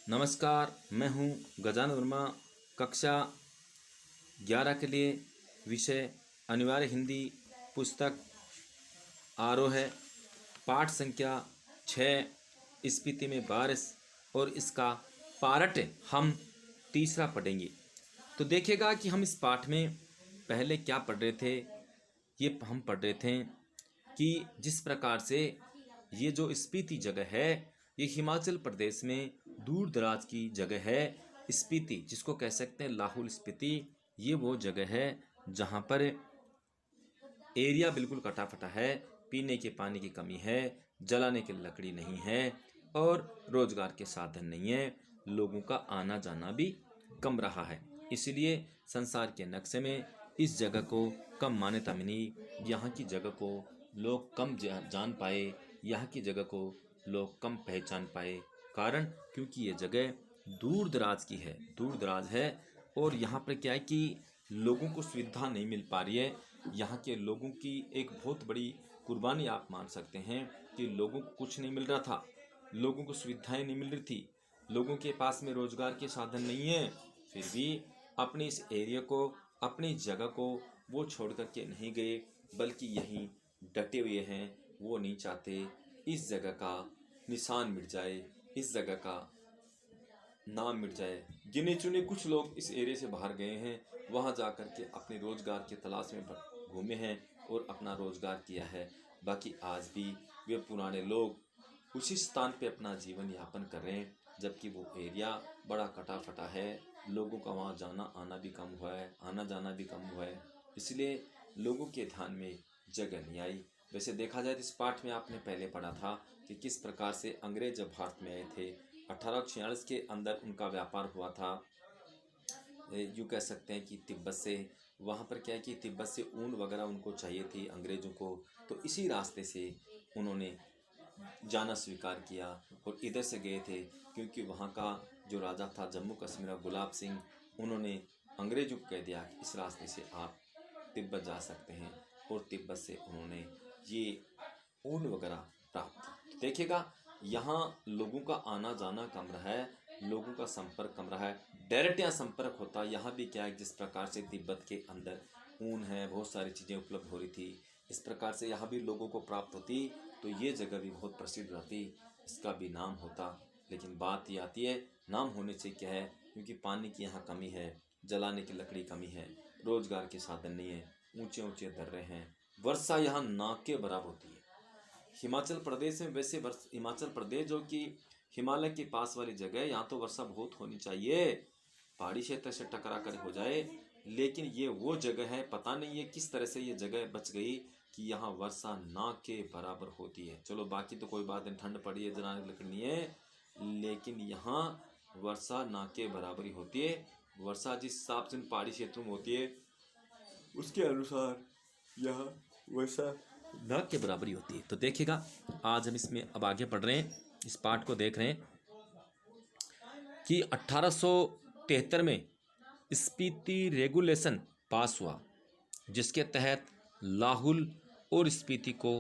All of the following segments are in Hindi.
नमस्कार, मैं हूं गजानन वर्मा। कक्षा 11 के लिए विषय अनिवार्य हिंदी पुस्तक आरोह है। पाठ संख्या 6 स्पीति में बारिश और इसका पार्ट हम तीसरा पढ़ेंगे। तो देखिएगा कि हम इस पाठ में पहले क्या पढ़ रहे थे। ये हम पढ़ रहे थे कि जिस प्रकार से ये जो स्पीति जगह है ये हिमाचल प्रदेश में दूर दराज की जगह है। स्पीति जिसको कह सकते हैं लाहौल स्पीति, ये वो जगह है जहाँ पर एरिया बिल्कुल कटा फटा है, पीने के पानी की कमी है, जलाने की लकड़ी नहीं है और रोजगार के साधन नहीं है। लोगों का आना जाना भी कम रहा है, इसलिए संसार के नक्शे में इस जगह को कम मान्यता मिली। यहाँ की जगह को लोग कम जान पाए, यहाँ की जगह को लोग कम पहचान पाए। कारण क्योंकि ये जगह दूर दराज की है, दूर दराज है और यहाँ पर क्या है कि लोगों को सुविधा नहीं मिल पा रही है। यहाँ के लोगों की एक बहुत बड़ी कुर्बानी आप मान सकते हैं कि लोगों को कुछ नहीं मिल रहा था, लोगों को सुविधाएं नहीं मिल रही थी, लोगों के पास में रोजगार के साधन नहीं है, फिर भी अपने इस एरिया को, अपनी जगह को वो छोड़ करके नहीं गए, बल्कि यहीं डटे हुए हैं। वो नहीं चाहते इस जगह का निशान मिट जाए, इस जगह का नाम मिट जाए। गिने चुने कुछ लोग इस एरिया से बाहर गए हैं, वहाँ जा कर के अपने रोजगार की तलाश में घूमे हैं और अपना रोजगार किया है। बाकी आज भी वे पुराने लोग उसी स्थान पे अपना जीवन यापन कर रहे हैं, जबकि वो एरिया बड़ा कटा फटा है। लोगों का वहाँ जाना आना भी कम हुआ है, आना जाना भी कम हुआ है, इसलिए लोगों के ध्यान में जगह नहीं आई। वैसे देखा जाए तो इस पाठ में आपने पहले पढ़ा था कि किस प्रकार से अंग्रेज जब भारत में आए थे 1846 के अंदर उनका व्यापार हुआ था। यूँ कह सकते हैं कि तिब्बत से, वहाँ पर क्या है कि तिब्बत से ऊन वगैरह उनको चाहिए थी अंग्रेज़ों को, तो इसी रास्ते से उन्होंने जाना स्वीकार किया और इधर से गए थे। क्योंकि वहाँ का जो राजा था जम्मू कश्मीर का गुलाब सिंह, उन्होंने अंग्रेज़ों को कह दिया कि इस रास्ते से आप तिब्बत जा सकते हैं और तिब्बत से उन्होंने ये ऊन वगैरह प्राप्त की। देखिएगा यहाँ लोगों का आना जाना कम रहा है, लोगों का संपर्क कम रहा है। डायरेक्ट यहाँ संपर्क होता, यहाँ भी क्या है जिस प्रकार से तिब्बत के अंदर ऊन है, बहुत सारी चीज़ें उपलब्ध हो रही थी, इस प्रकार से यहाँ भी लोगों को प्राप्त होती तो ये जगह भी बहुत प्रसिद्ध रहती, इसका भी नाम होता। लेकिन बात ये आती है नाम होने से क्या है, क्योंकि पानी की यहाँ कमी है, जलाने की लकड़ी कमी है, रोजगार के साधन नहीं है, ऊंचे ऊंचे दर्रे हैं, वर्षा यहाँ नाक के बराबर होती है। हिमाचल प्रदेश में वैसे हिमाचल प्रदेश जो कि हिमालय के पास वाली जगह है, यहाँ तो वर्षा बहुत होनी चाहिए, पहाड़ी क्षेत्र से टकरा कर हो जाए, लेकिन ये वो जगह है, पता नहीं है किस तरह से ये जगह बच गई कि यहाँ वर्षा ना के बराबर होती है। चलो बाकी तो कोई बात नहीं, ठंड पड़ी है, जलाने की लकड़ी नहीं है, लेकिन यहाँ वर्षा ना के बराबर ही होती है। वर्षा जिस हिसाब से पहाड़ी क्षेत्रों में होती है उसके अनुसार यहाँ वर्षा ना के बराबरी होती है। तो देखिएगा आज हम इसमें अब आगे पढ़ रहे हैं, इस पाठ को देख रहे हैं कि 1873 में स्पीति रेगुलेशन पास हुआ, जिसके तहत लाहौल और स्पीति को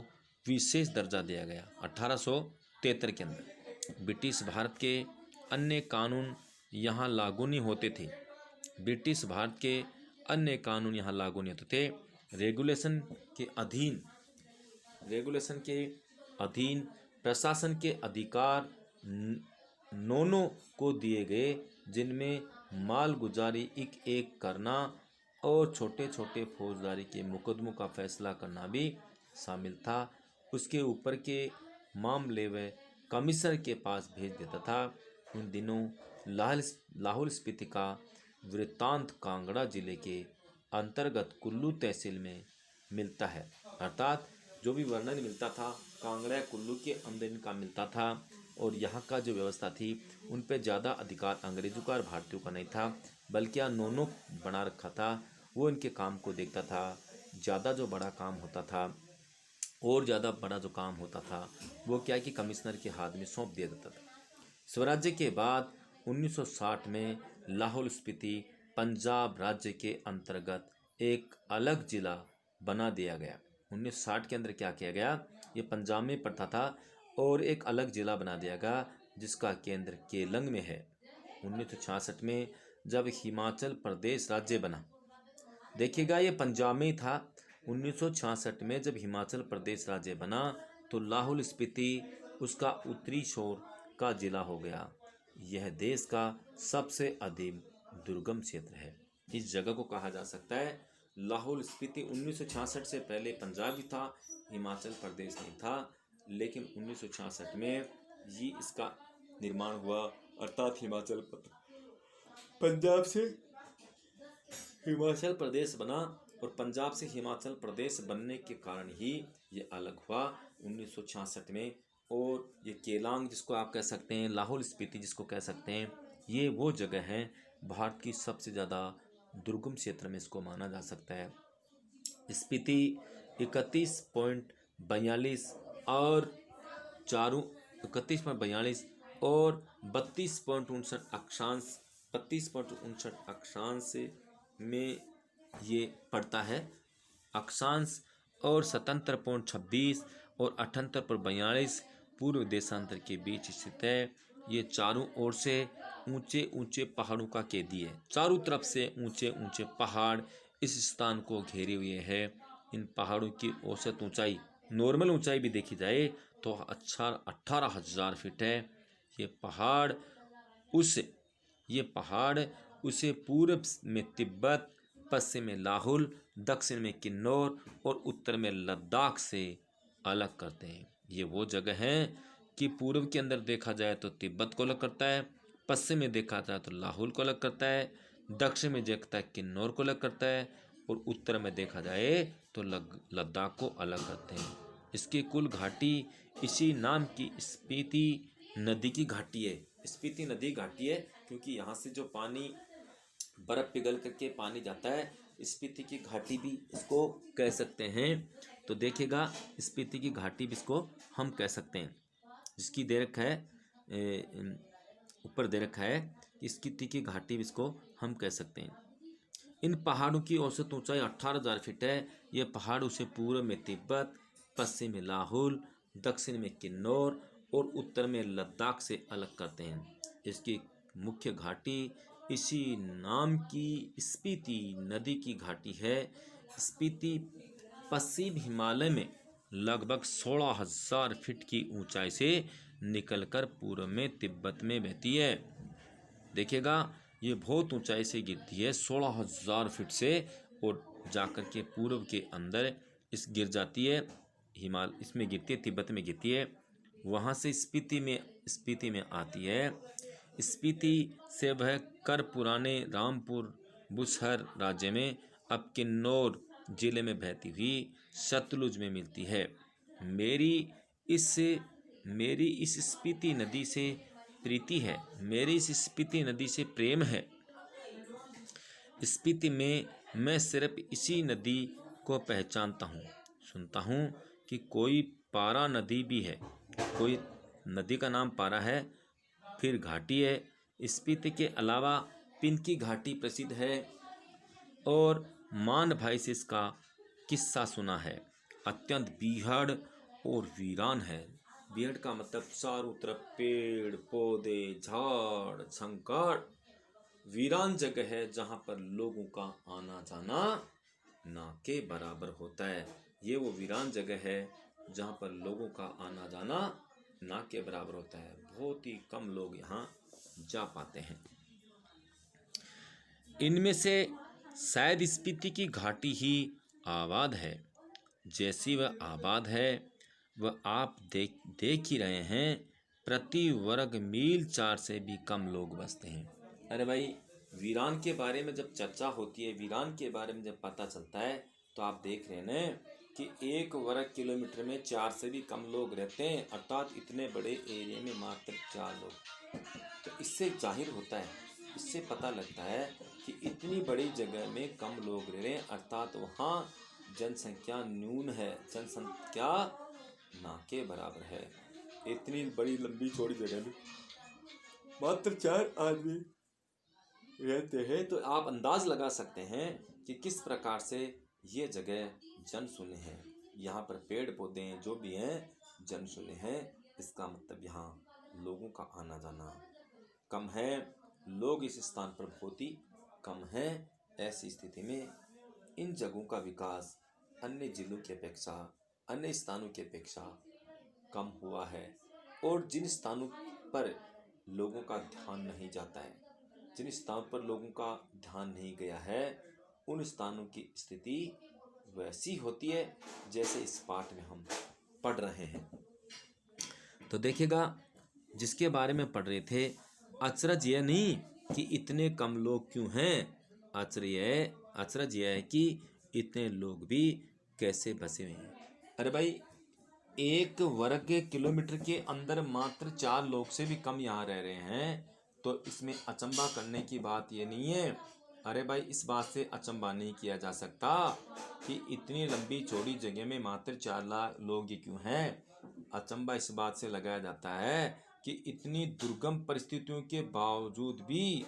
विशेष दर्जा दिया गया। 1873 के अंदर ब्रिटिश भारत के अन्य कानून यहाँ लागू नहीं होते थे, ब्रिटिश भारत के अन्य कानून यहाँ लागू नहीं होते थे। रेगुलेशन के अधीन प्रशासन के अधिकार नोनों को दिए गए, जिनमें मालगुजारी एक करना और छोटे छोटे फौजदारी के मुकदमों का फैसला करना भी शामिल था। उसके ऊपर के मामले व कमिश्नर के पास भेज देता था। उन दिनों लाहौल स्पीति का वृत्तांत कांगड़ा जिले के अंतर्गत कुल्लू तहसील में मिलता है, अर्थात जो भी वर्णन मिलता था कांगड़ा कुल्लू के अंदर इनका मिलता था। और यहाँ का जो व्यवस्था थी उन पर ज़्यादा अधिकार अंग्रेजों का और भारतीयों का नहीं था, बल्कि यहाँ नोनो बना रखा था, वो इनके काम को देखता था। ज़्यादा जो बड़ा काम होता था और ज़्यादा बड़ा जो काम होता था वो क्या कि कमिश्नर के हाथ में सौंप दिया जाता था। स्वराज्य के बाद 1960 में लाहौल स्पीति पंजाब राज्य के अंतर्गत एक अलग जिला बना दिया गया। 1960 के अंदर क्या किया गया, ये पंजाब में पड़ता था और एक अलग जिला बना दिया गया जिसका केंद्र केलंग में है। 1966 में जब हिमाचल प्रदेश राज्य बना। देखिएगा ये पंजाब में ही था। 1966 में जब हिमाचल प्रदेश राज्य बना तो लाहौल स्पीति उसका उत्तरी छोर का जिला हो गया। यह देश का सबसे अधिक दुर्गम क्षेत्र है। इस जगह को कहा जा सकता है लाहौल स्पीति। 1966 से पहले पंजाब ही था, हिमाचल प्रदेश नहीं था, लेकिन 1966 में ये इसका निर्माण हुआ, अर्थात पंजाब से हिमाचल प्रदेश बना। और पंजाब से हिमाचल प्रदेश बनने के कारण ही ये अलग हुआ 1966 में। और ये केलांग जिसको आप कह सकते हैं, लाहौल स्पीति जिसको कह सकते हैं, ये वो जगह है भारत की सबसे ज़्यादा दुर्गम क्षेत्र में इसको माना जा सकता है। स्पीति 31.42 और 31.42 और 32.59 अक्षांश में ये पड़ता है। अक्षांश और 77.26 और 78.42 पूर्व देशांतर के बीच स्थित है। ये चारों ओर से ऊंचे ऊंचे पहाड़ों का घेरी है। चारों तरफ से ऊंचे ऊंचे पहाड़ इस स्थान को घेरे हुए है। इन पहाड़ों की औसत ऊंचाई, नॉर्मल ऊंचाई भी देखी जाए तो 18,000 फीट है। ये पहाड़ उसे पूर्व में तिब्बत, पश्चिम में लाहौल, दक्षिण में किन्नौर और उत्तर में लद्दाख से अलग करते हैं। ये वो जगह है कि पूर्व के अंदर देखा जाए तो तिब्बत को अलग करता है, पश्चिम में देखा जाए तो लाहौल को अलग करता है, दक्षिण में देखता है किन्नौर को अलग करता है और उत्तर में देखा जाए तो लद्दाख को अलग करते हैं। इसकी कुल घाटी इसी नाम की स्पीति नदी की घाटी है। स्पीति नदी घाटी है क्योंकि यहाँ से जो पानी बर्फ पिघल करके पानी जाता है, स्पीति की घाटी भी इसको कह सकते हैं। तो देखिएगा स्पीति की घाटी भी इसको हम कह सकते हैं, जिसकी दे रखा है ऊपर दे रखा है कि स्पीति की घाटी भी इसको हम कह सकते हैं। इन पहाड़ों की औसत ऊंचाई 18,000 फीट है। ये पहाड़ उसे पूर्व में तिब्बत, पश्चिम में लाहौल, दक्षिण में किन्नौर और उत्तर में लद्दाख से अलग करते हैं। इसकी मुख्य घाटी इसी नाम की स्पीति नदी की घाटी है। स्पीति पश्चिम हिमालय में लगभग 16,000 फीट की ऊंचाई से निकलकर पूर्व में तिब्बत में बहती है। देखिएगा ये बहुत ऊंचाई से गिरती है 16,000 फीट से और जाकर के पूर्व के अंदर इस गिर जाती है। इसमें गिरती है, तिब्बत में गिरती है, वहाँ से स्पीति में आती है। स्पीति से वह कर पुराने रामपुर बुसहर राज्य में अब किन्नौर जिले में बहती हुई सतलुज में मिलती है। मेरी इस स्पीति नदी से प्रीति है, मेरी इस स्पीति नदी से प्रेम है। स्पीति में मैं सिर्फ इसी नदी को पहचानता हूँ। सुनता हूँ कि कोई पारा नदी भी है, कोई नदी का नाम पारा है, फिर घाटी है। स्पीति के अलावा पिनकी घाटी प्रसिद्ध है और मान भाई से इसका किस्सा सुना है। अत्यंत बीहड़ और वीरान है। बीहड़ का मतलब चारों तरफ पेड़ पौधे झाड़ झंकार, वीरान जगह है जहाँ पर लोगों का आना जाना ना के बराबर होता है। ये वो वीरान जगह है जहाँ पर लोगों का आना जाना ना के बराबर होता है। बहुत ही कम लोग यहाँ जा पाते हैं। इनमें से शायद स्पीति की घाटी ही आबाद है। जैसी वह आबाद है वह आप देख ही रहे हैं। प्रति वर्ग मील 4 से भी कम लोग बसते हैं। अरे भाई, वीरान के बारे में जब चर्चा होती है, वीरान के बारे में जब पता चलता है तो आप देख रहे हैं कि 1 वर्ग किलोमीटर में 4 से भी कम लोग रहते हैं, अर्थात इतने बड़े एरिया में मात्र 4 लोग। तो इससे जाहिर होता है, इससे पता लगता है कि इतनी बड़ी जगह में कम लोग रह रहे हैं, अर्थात वहाँ जनसंख्या न्यून है, जनसंख्या ना के बराबर है। इतनी बड़ी लंबी चौड़ी जगह में मात्र 4 आदमी रहते हैं, तो आप अंदाज लगा सकते हैं कि किस प्रकार से ये जगह जनशून्य है। यहाँ पर पेड़ पौधे जो भी हैं जनशून्य हैं। इसका मतलब यहाँ लोगों का आना जाना कम है। लोग इस स्थान पर बहुत ही कम हैं। ऐसी स्थिति में इन जगहों का विकास अन्य जिलों की अपेक्षा, अन्य स्थानों की अपेक्षा कम हुआ है। और जिन स्थानों पर लोगों का ध्यान नहीं जाता है, जिन स्थानों पर लोगों का ध्यान नहीं गया है, उन स्थानों की स्थिति वैसी होती है जैसे इस पाठ में हम पढ़ रहे हैं। तो देखिएगा, जिसके बारे में पढ़ रहे थे, अचरज यह नहीं कि इतने कम लोग क्यों हैं, अचरज यह है कि इतने लोग भी कैसे बसे हुए हैं। अरे भाई, 1 वर्ग किलोमीटर के अंदर मात्र 4 लोग से भी कम यहाँ रह रहे हैं, तो इसमें अचंभा करने की बात ये नहीं है। अरे भाई, इस बात से अचंभा नहीं किया जा सकता कि इतनी लंबी चौड़ी जगह में मात्र 4 लाख लोग ही क्यों हैं। अचंभा इस बात से लगाया जाता है कि इतनी दुर्गम परिस्थितियों के बावजूद भी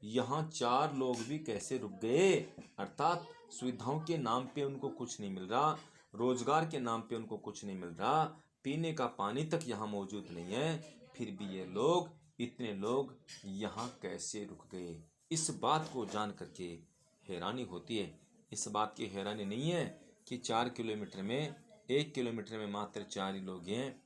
यहाँ 4 लोग भी कैसे रुक गए। अर्थात सुविधाओं के नाम पे उनको कुछ नहीं मिल रहा, रोजगार के नाम पे उनको कुछ नहीं मिल रहा, पीने का पानी तक यहाँ मौजूद नहीं है, फिर भी ये लोग, इतने लोग यहाँ कैसे रुक गए। इस बात को जान करके हैरानी होती है। इस बात की हैरानी नहीं है कि 4 किलोमीटर में, 1 किलोमीटर में मात्र 4 ही लोग हैं।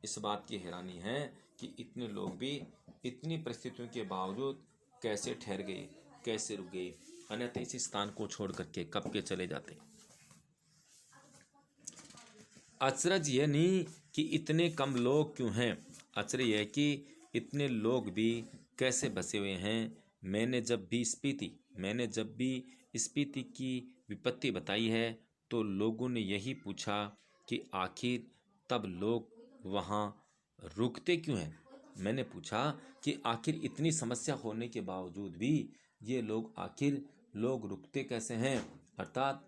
इस बात की हैरानी है कि इतने लोग भी इतनी परिस्थितियों के बावजूद कैसे ठहर गए, कैसे रुक गए, अन्यथा इस स्थान को छोड़ करके कब के चले जाते। अचरज यह नहीं कि इतने कम लोग क्यों हैं, अचरज यह कि इतने लोग भी कैसे बसे हुए हैं। मैंने जब भी स्पीति की विपत्ति बताई है तो लोगों ने यही पूछा कि आखिर तब लोग वहाँ रुकते क्यों हैं। मैंने पूछा कि आखिर इतनी समस्या होने के बावजूद भी ये लोग रुकते कैसे हैं। अर्थात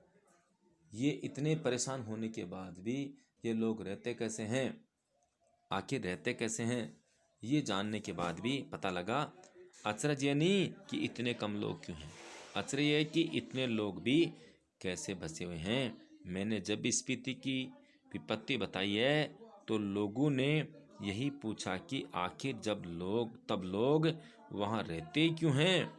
ये इतने परेशान होने के बाद भी ये लोग रहते कैसे हैं, आखिर रहते कैसे हैं। ये जानने के बाद भी पता लगा, अचरज ये नहीं कि इतने कम लोग क्यों हैं, अचरज ये कि इतने लोग भी कैसे बसे हुए हैं। मैंने जब स्पीति की विपत्ति बताई है तो लोगों ने यही पूछा कि आखिर तब लोग वहाँ रहते क्यों हैं।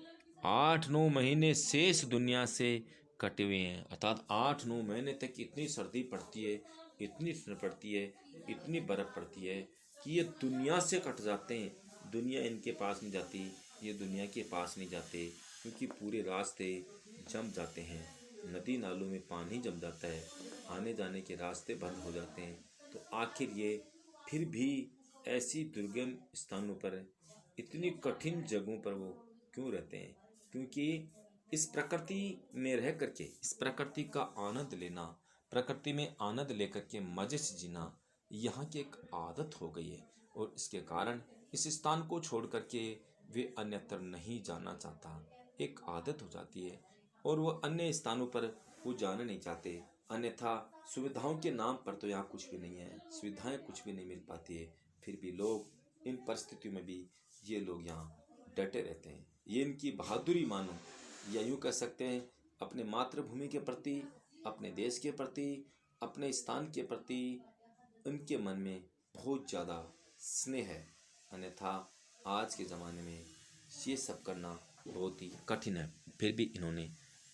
8-9 महीने शेष दुनिया से कटे हुए हैं। अर्थात 8-9 महीने तक इतनी सर्दी पड़ती है, इतनी ठंड पड़ती है, इतनी बर्फ पड़ती है कि ये दुनिया से कट जाते हैं। दुनिया इनके पास नहीं जाती, ये दुनिया के पास नहीं जाते, क्योंकि पूरे रास्ते जम जाते हैं, नदी नालों में पानी जम जाता है, आने जाने के रास्ते बंद हो जाते हैं। तो आखिर ये फिर भी ऐसी दुर्गम स्थानों पर, इतनी कठिन जगहों पर वो क्यों रहते हैं। क्योंकि इस प्रकृति में रह करके, इस प्रकृति का आनंद लेना, प्रकृति में आनंद लेकर के मजे से जीना यहाँ की एक आदत हो गई है, और इसके कारण इस स्थान को छोड़ करके वे अन्यत्र नहीं जाना चाहता। एक आदत हो जाती है और वो अन्य स्थानों पर वो जाना नहीं चाहते। अन्यथा सुविधाओं के नाम पर तो यहाँ कुछ भी नहीं है, सुविधाएं कुछ भी नहीं मिल पाती है, फिर भी लोग इन परिस्थितियों में भी ये लोग यहाँ डटे रहते हैं। ये इनकी बहादुरी मानो, या यूँ कह सकते हैं अपने मातृभूमि के प्रति, अपने देश के प्रति, अपने स्थान के प्रति उनके मन में बहुत ज़्यादा स्नेह है। अन्यथा आज के ज़माने में ये सब करना बहुत ही कठिन है, फिर भी इन्होंने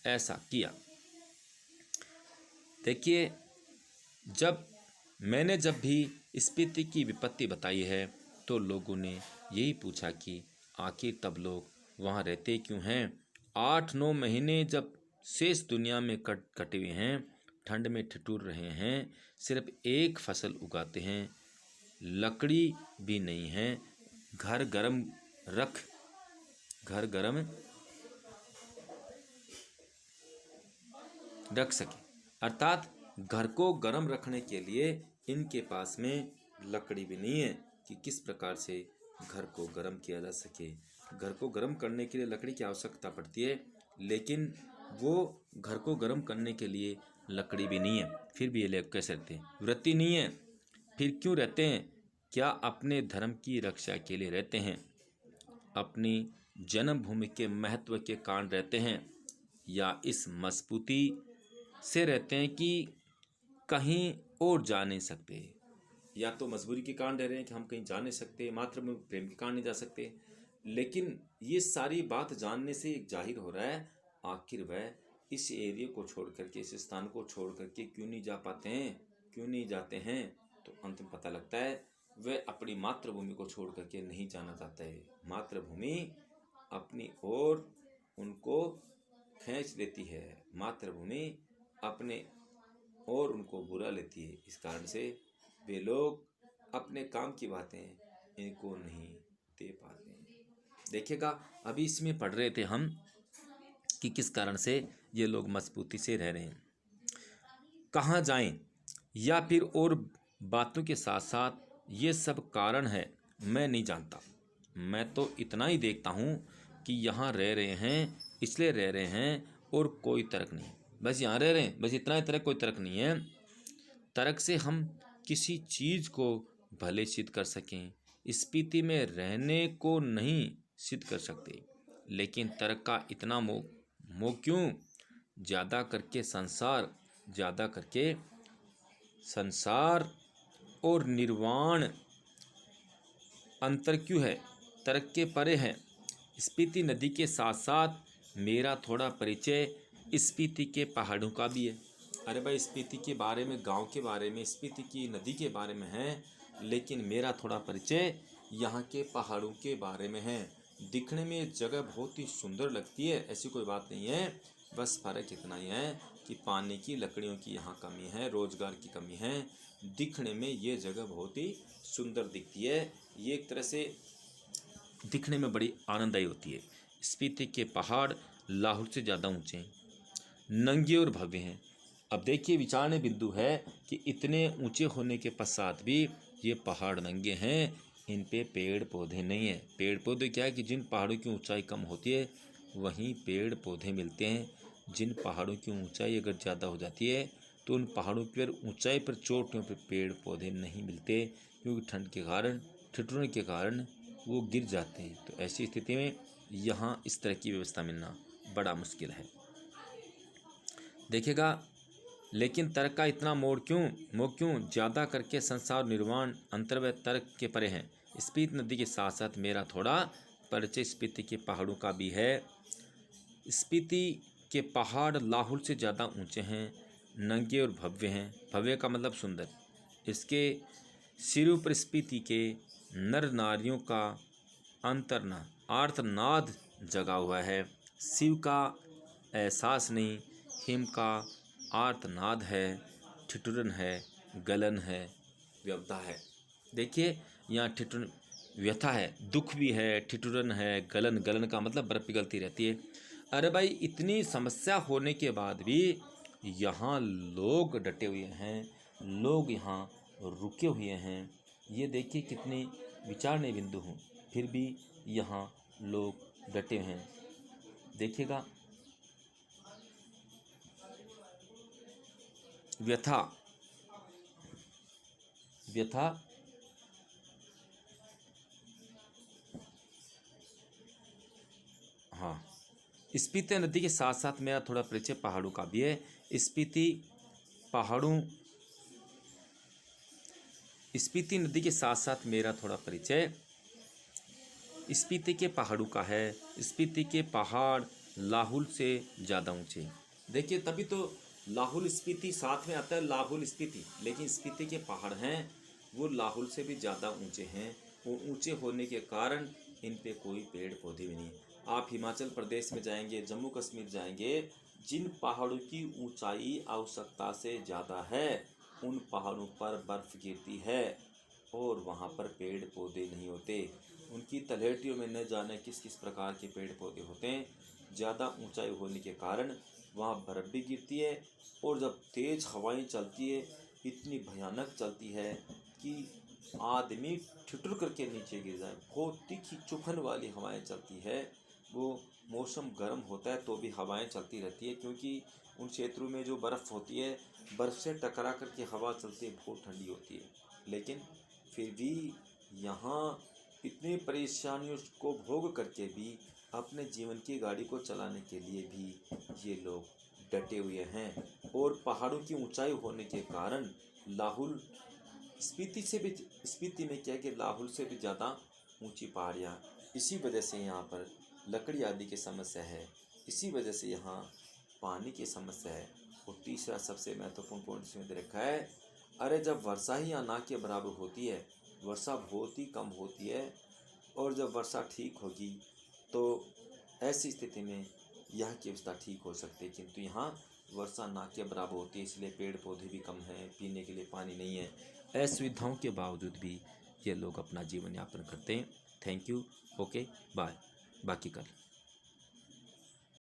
ऐसा किया। देखिए, मैंने जब भी स्पीति की विपत्ति बताई है तो लोगों ने यही पूछा कि आखिर तब लोग वहाँ रहते क्यों हैं। 8-9 महीने जब शेष दुनिया में कटे हुए हैं, ठंड में ठिठुर रहे हैं, सिर्फ एक फसल उगाते हैं, लकड़ी भी नहीं है, घर गरम रख सके। अर्थात घर को गर्म रखने के लिए इनके पास में लकड़ी भी नहीं है कि किस प्रकार से घर को गर्म किया जा सके। घर को गर्म करने के लिए लकड़ी की आवश्यकता पड़ती है, लेकिन वो घर को गर्म करने के लिए लकड़ी भी नहीं है, फिर भी ये लोग कैसे रहते हैं। वृत्ति नहीं है, फिर क्यों रहते हैं। क्या अपने धर्म की रक्षा के लिए रहते हैं, अपनी जन्मभूमि के महत्व के कारण रहते हैं, या इस मजबूती से रहते हैं कि कहीं और जा नहीं सकते। या तो मजबूरी के कारण रह रहे हैं कि हम कहीं जा नहीं सकते, मातृभूमि प्रेम के कारण नहीं जा सकते, लेकिन ये सारी बात जानने से एक जाहिर हो रहा है आखिर वह इस एरिया को छोड़ करके, इस स्थान को छोड़ करके क्यों नहीं जा पाते हैं, क्यों नहीं जाते हैं। तो अंत में पता लगता है वह अपनी मातृभूमि को छोड़ करके नहीं जाना चाहता है। मातृभूमि अपनी ओर उनको खींच लेती है, मातृभूमि अपने और उनको बुला लेती है। इस कारण से वे लोग अपने काम की बातें इनको नहीं दे पाते हैं। देखिएगा, अभी इसमें पढ़ रहे थे हम कि किस कारण से ये लोग मजबूती से रह रहे हैं। कहाँ जाएं, या फिर और बातों के साथ साथ ये सब कारण है मैं नहीं जानता। मैं तो इतना ही देखता हूँ कि यहाँ रह रहे हैं, इसलिए रह रहे हैं, और कोई तर्क नहीं। बस यहाँ रह रहे हैं, बस इतना ही तर्क, कोई तर्क नहीं है। तर्क से हम किसी चीज़ को भले सिद्ध कर सकें, स्पीति में रहने को नहीं सिद्ध कर सकते। लेकिन तर्क का इतना मोह क्यों? ज़्यादा करके संसार और निर्वाण अंतर क्यों है, तर्क के परे है। स्पीति नदी के साथ साथ मेरा थोड़ा परिचय स्पीति के पहाड़ों का भी है। अरे भाई, स्पीति के बारे में, गांव के बारे में, स्पीति की नदी के बारे में है, लेकिन मेरा थोड़ा परिचय यहाँ के पहाड़ों के बारे में है। दिखने में ये जगह बहुत ही सुंदर लगती है, ऐसी कोई बात नहीं है। बस फ़र्क इतना ही है कि पानी की, लकड़ियों की यहाँ कमी है, रोज़गार की कमी है। दिखने में ये जगह बहुत ही सुंदर दिखती है, ये एक तरह से दिखने में बड़ी आनंददायी होती है। स्पीति के पहाड़ लाहौर से ज़्यादा ऊंचे हैं, नंगे और भव्य हैं। अब देखिए, विचारने बिंदु है कि इतने ऊंचे होने के पश्चात भी ये पहाड़ नंगे हैं, इन पे पेड़ पौधे नहीं हैं। पेड़ पौधे क्या है कि जिन पहाड़ों की ऊंचाई कम होती है वहीं पेड़ पौधे मिलते हैं। जिन पहाड़ों की ऊंचाई अगर ज़्यादा हो जाती है तो उन पहाड़ों पर ऊंचाई पर चोटियों पर पेड़ पौधे नहीं मिलते, क्योंकि ठंड के कारण, ठिठुरन के कारण वो गिर जाते हैं। तो ऐसी स्थिति में यहाँ इस तरह की व्यवस्था मिलना बड़ा मुश्किल है। देखिएगा, लेकिन तर्क का इतना मोह क्यों? ज़्यादा करके संसार निर्वाण अंतर व तर्क के परे हैं। स्पीति नदी के साथ साथ मेरा थोड़ा परिचय स्पीति के पहाड़ों का भी है। स्पीति के पहाड़ लाहौर से ज़्यादा ऊंचे हैं, नंगे और भव्य हैं। भव्य का मतलब सुंदर। इसके सिरों पर स्पीति के नर नारियों का आर्तनाद जगा हुआ है। शिव का एहसास नहीं, हिम का आर्तनाद है, ठिठुरन है, गलन है, व्यथा है। देखिए, यहाँ ठिठुरन, व्यथा है, दुख भी है, ठिठुरन है, गलन का मतलब बर्फ पिघलती रहती है। अरे भाई, इतनी समस्या होने के बाद भी यहाँ लोग डटे हुए हैं, लोग यहाँ रुके हुए हैं। ये देखिए कितने विचारने बिंदु हों, फिर भी यहाँ लोग डटे हैं। देखिएगा, व्यथा हाँ, स्पीति नदी के साथ साथ मेरा थोड़ा परिचय पहाड़ों का भी है। स्पीति नदी के साथ साथ मेरा थोड़ा परिचय स्पीति के पहाड़ों का है। स्पीति के पहाड़ लाहौल से ज़्यादा ऊंचे। देखिए, तभी तो लाहौल स्पीति साथ में आता है, लाहौल स्पीति। लेकिन स्पीति के पहाड़ हैं वो लाहौल से भी ज़्यादा ऊंचे हैं। वो ऊंचे होने के कारण इन पे कोई पेड़ पौधे भी नहीं। आप हिमाचल प्रदेश में जाएंगे, जम्मू कश्मीर जाएंगे, जिन पहाड़ों की ऊंचाई आवश्यकता से ज़्यादा है उन पहाड़ों पर बर्फ़ गिरती है और वहाँ पर पेड़ पौधे नहीं होते। उनकी तलहटियों में न जाने किस किस प्रकार के पेड़ पौधे होते हैं। ज़्यादा ऊंचाई होने के कारण वहाँ बर्फ़ भी गिरती है, और जब तेज़ हवाएं चलती है, इतनी भयानक चलती है कि आदमी ठिठुर करके नीचे गिर जाए। बहुत तीखी चुभन वाली हवाएं चलती है। वो मौसम गर्म होता है तो भी हवाएं चलती रहती है, क्योंकि उन क्षेत्रों में जो बर्फ़ होती है, बर्फ़ से टकरा करके हवा चलती है, बहुत ठंडी होती है। लेकिन फिर भी यहाँ इतनी परेशानियों को भोग करके भी अपने जीवन की गाड़ी को चलाने के लिए भी ये लोग डटे हुए हैं। और पहाड़ों की ऊंचाई होने के कारण लाहौल स्पीति में क्या है कि लाहौल से भी ज़्यादा ऊंची पहाड़ियाँ इसी वजह से यहाँ पर लकड़ी आदि की समस्या है, इसी वजह से यहाँ पानी की समस्या है। और तीसरा सबसे महत्वपूर्ण पॉइंट इसमें दे रखा है, अरे जब वर्षा ही यहाँ ना के बराबर होती है, वर्षा बहुत ही कम होती है, और जब वर्षा ठीक होगी तो ऐसी स्थिति में यहाँ की अवस्था ठीक हो सकती है। किंतु यहाँ वर्षा ना के बराबर होती है, इसलिए पेड़ पौधे भी कम हैं, पीने के लिए पानी नहीं है। असुविधाओं के बावजूद भी ये लोग अपना जीवन यापन करते हैं। Thank you. ओके बाय, बाकी कल।